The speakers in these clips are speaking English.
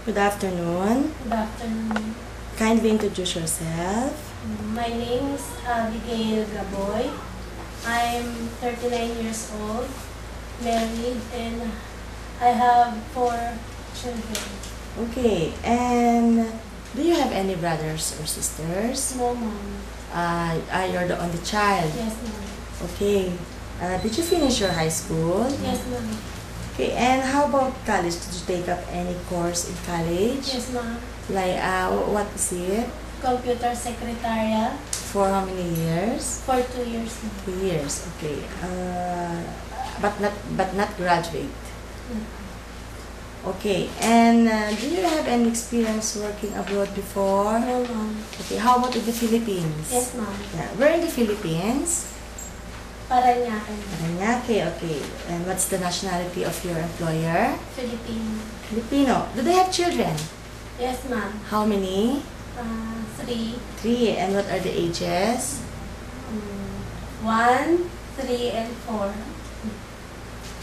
Good afternoon. Good afternoon. Kindly introduce yourself. My name is Abigail Gaboy. I'm 39 years old, married, and I have 4 children. Okay, and do you have any brothers or sisters? No, mom. You're the only child. Yes, mom. Okay. Did you finish your high school? Yes, mom. Okay, and how about college? Did you take up any course in college? Yes, mom. Like, what is it? Computer secretariat For how many years? for 2 years now. 2 years. Okay. But not graduate. Okay. And do you have any experience working abroad before? No, mom. Okay. How about in the Philippines? Yes, mom. Yeah. Where in the Philippines? Parañaque. Parañaque. Okay. And what's the nationality of your employer? Filipino. Filipino. Do they have children? Yes, ma'am. How many? 3. 3. And what are the ages? 1, 3, and 4.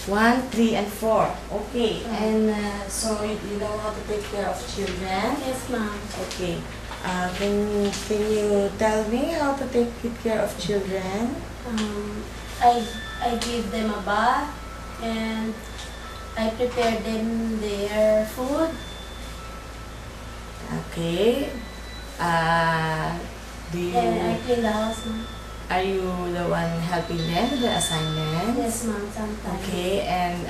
1, 3, and 4. Okay. Mm. And so you know how to take care of children? Yes, ma'am. Okay. Can you tell me how to take good care of children? I give them a bath and I prepare them their food. Okay. Do you And I clean the house, ma'am. are you the one helping them with the assignments? Yes, ma'am, sometimes. Okay. And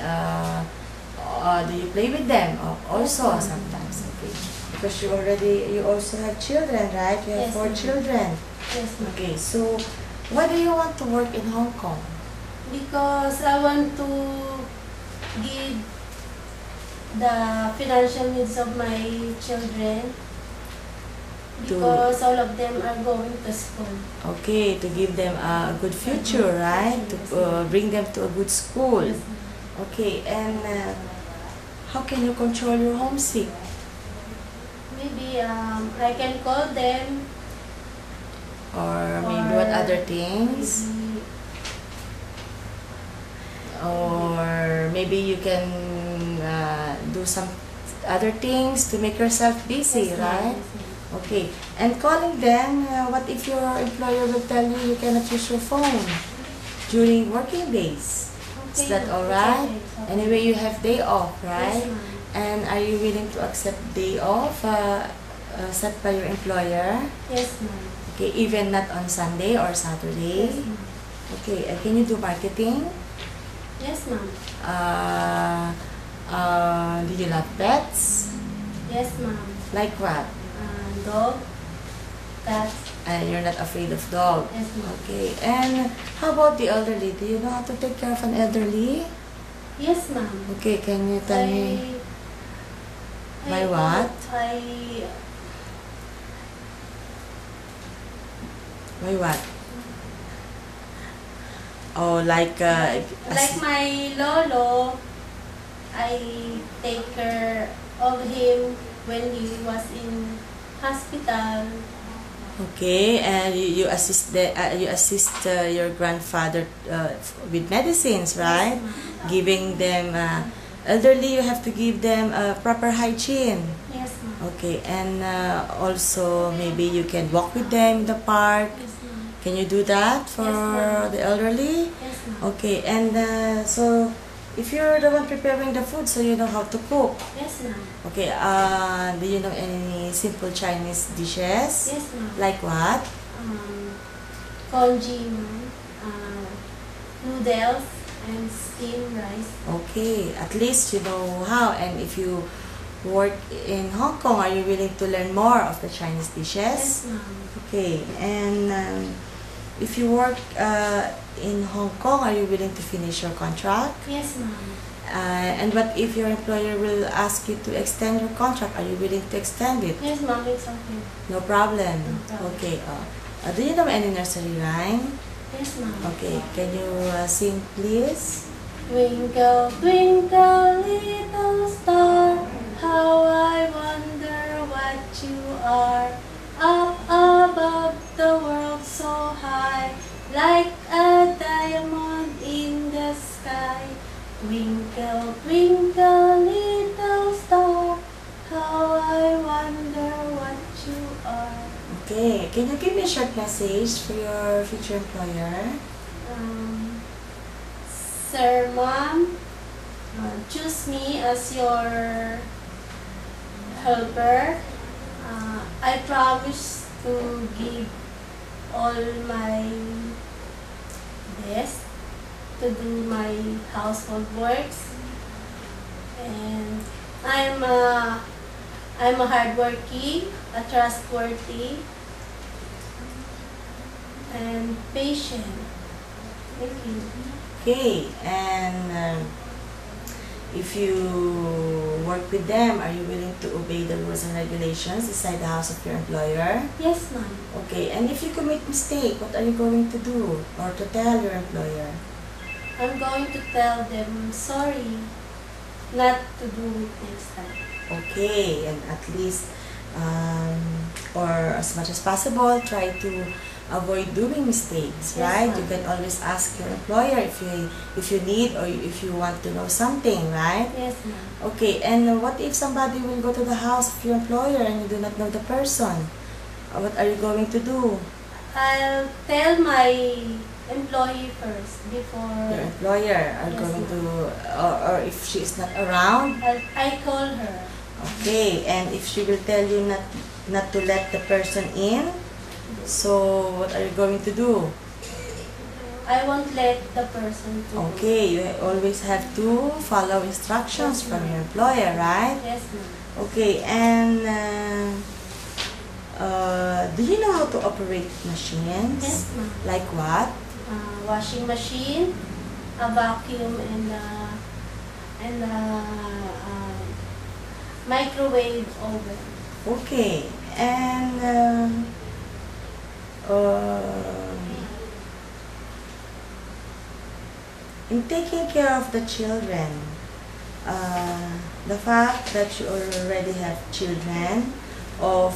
do you play with them also Yes, ma'am. sometimes? Okay. Because you also have children, right? You have Yes, 4 ma'am. children. Yes, ma'am. Okay. So why do you want to work in Hong Kong? Because I want to give the financial needs of my children. Because all of them are going to school. Okay, to give them a good future, right? To bring them to a good school. Yes, ma'am. Okay, and how can you control your homesick? Maybe I can call them. Or maybe what Or other things? Maybe, Or maybe you can do some other things to make yourself busy, yes, ma'am. right? Yes, ma'am. Okay, and calling them, what if your employer will tell you cannot use your phone during working days? Is Okay, that ma'am. alright? It's okay. Anyway, you have day off, right? Yes, ma'am. And are you willing to accept day off set by your employer? Yes, ma'am. Okay, even not on Sunday or Saturday? Yes, ma'am. Okay, can you do marketing? Yes, ma'am. Do you love pets? Yes, ma'am. Like what? Dog, cats. And you're not afraid of dog? Yes, ma'am. Okay, and how about the elderly? Do you know how to take care of an elderly? Yes, ma'am. Okay, can you tell me? By what? Why what? Oh, like Like my lolo, I take care of him when he was in hospital. okay, and you assist your grandfather with medicines, right? Yes, ma'am. Giving them elderly, you have to give them proper hygiene. Yes, ma'am. Okay, and also maybe you can walk with them in the park. Yes, ma'am. Can you do that for Yes, ma'am. the elderly? Yes, ma'am. Okay, and so if you're the one preparing the food, so you know how to cook. Yes, ma'am. Okay, do you know any simple Chinese dishes? Yes, ma'am. Like what? Congee, ma'am. Noodles and steamed rice. Okay, at least you know how. And if you work in Hong Kong, are you willing to learn more of the Chinese dishes? Yes, ma'am. Okay, and if you work in Hong Kong, are you willing to finish your contract? Yes, ma'am. And what if your employer will ask you to extend your contract? Are you willing to extend it? Yes, ma'am. It's okay. No problem. No problem. Okay. Do you know any nursery rhyme? Yes, ma'am. Okay. Can you sing, please? Twinkle, twinkle, little star, how I wonder what you are. Up above the world so high, like a diamond in the sky. Twinkle, twinkle, little star, how Okay, can you give me a short message for your future employer? Sir, Mom, choose me as your helper. I promise to give all my best to do my household works, and I'm a hardworking, a trustworthy, and patient. Thank you. Okay, and if you work with them, are you willing to obey the rules and regulations inside the house of your employer? Yes, ma'am. Okay, and if you commit mistake, what are you going to do or to tell your employer? I'm going to tell them sorry, not to do it next time. Okay, and at least or as much as possible, try to avoid doing mistakes, Yes, right? ma'am. You can always ask your employer if you need or if you want to know something, right? Yes, ma'am. Okay, and what if somebody will go to the house of your employer and you do not know the person? What are you going to do? I'll tell my employee first Your before employer are Yes, going ma'am. to, or if she is not around, I call her. okay, and if she will tell you not to let the person in, so what are you going to do? I won't let the person to. Okay, you always have to follow instructions from your employer, right? Yes, ma'am. Okay, and do you know how to operate machines? Yes, ma'am. Like what? Washing machine, a vacuum, and microwave oven. Okay, and in taking care of the children, the fact that you already have children of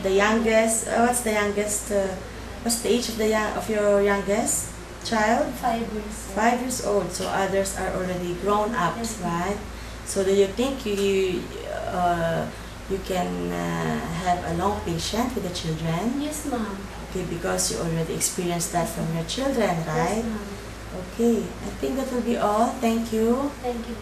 the youngest, what's the age of of your youngest child? 5 years. 5 years old, so others are already grown ups, Yes. right? So do you think you can have a long patience with the children? Yes, ma'am. Okay, because you already experienced that from your children, Yes, right? ma'am. Okay, I think that will be all. Thank you. Thank you.